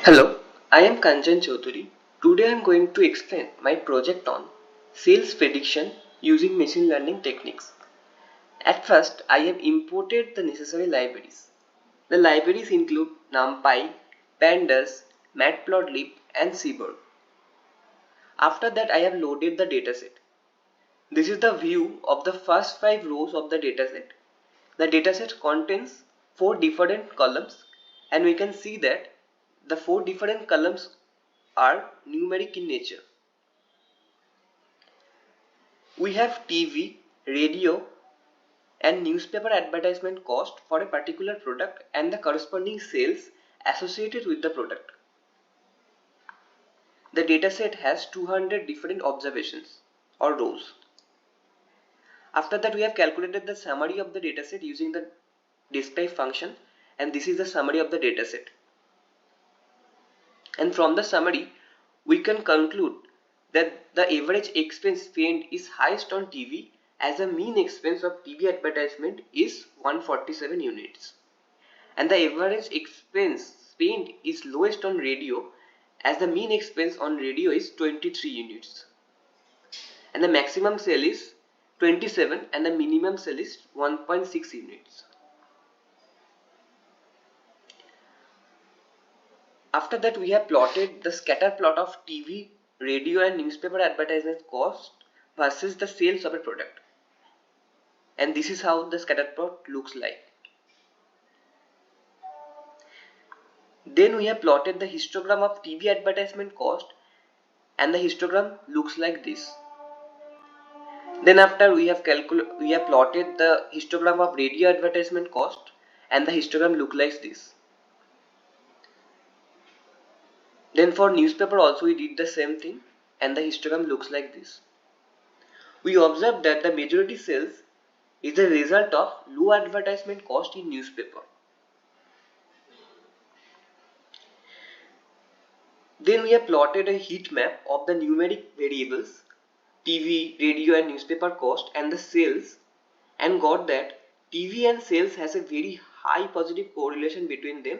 Hello, I am Kanchan Chaudhary. Today I am going to explain my project on sales prediction using machine learning techniques. At first, I have imported the necessary libraries. The libraries include NumPy, Pandas, Matplotlib, and Seaborn. After that, I have loaded the dataset. This is the view of the first 5 rows of the dataset. The dataset contains 4 different columns, and we can see that the 4 different columns are numeric in nature. We have TV, radio, and newspaper advertisement cost for a particular product and the corresponding sales associated with the product. The dataset has 200 different observations or rows. After that, we have calculated the summary of the dataset using the describe function, and this is the summary of the dataset. And from the summary, we can conclude that the average expense spent is highest on TV, as the mean expense of TV advertisement is 147 units, and the average expense spent is lowest on radio, as the mean expense on radio is 23 units, and the maximum sale is 27 and the minimum sale is 1.6 units. After that, we have plotted the scatter plot of TV, radio, and newspaper advertisement cost versus the sales of a product. And this is how the scatter plot looks like. Then we have plotted the histogram of TV advertisement cost, and the histogram looks like this. Then after we have plotted the histogram of radio advertisement cost, and the histogram looks like this. Then for newspaper also we did the same thing, and the histogram looks like this. We observed that the majority sales is the result of low advertisement cost in newspaper. Then we have plotted a heat map of the numeric variables TV, radio, and newspaper cost and the sales, and got that TV and sales has a very high positive correlation between them,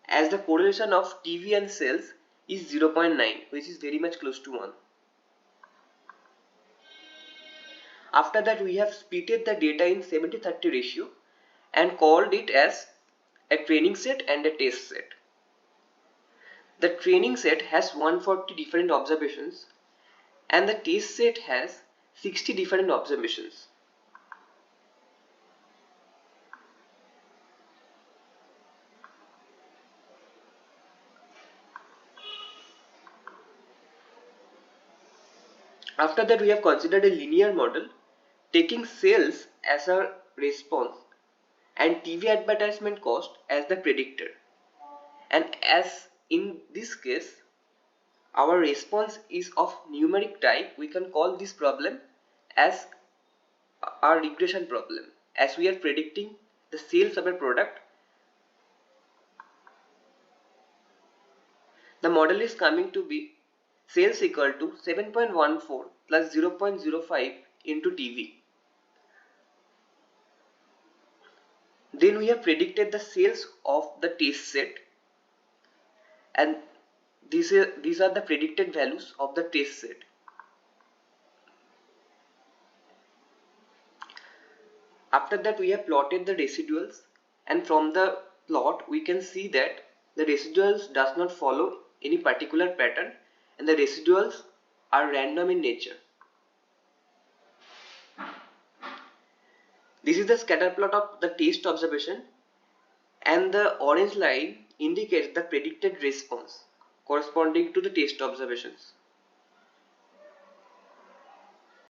as the correlation of TV and sales is 0.9, which is very much close to 1. After that, we have splitted the data in 70-30 ratio and called it as a training set and a test set. The training set has 140 different observations and the test set has 60 different observations. After that, we have considered a linear model taking sales as a response and TV advertisement cost as the predictor. And as in this case, our response is of numeric type, we can call this problem as our regression problem, as we are predicting the sales of a product. The model is coming to be sales equal to 7.14 plus 0.05 into TV. Then we have predicted the sales of the test set, and these are the predicted values of the test set. After that, we have plotted the residuals, and from the plot we can see that the residuals does not follow any particular pattern and the residuals are random in nature. This is the scatter plot of the test observation, and the orange line indicates the predicted response corresponding to the test observations.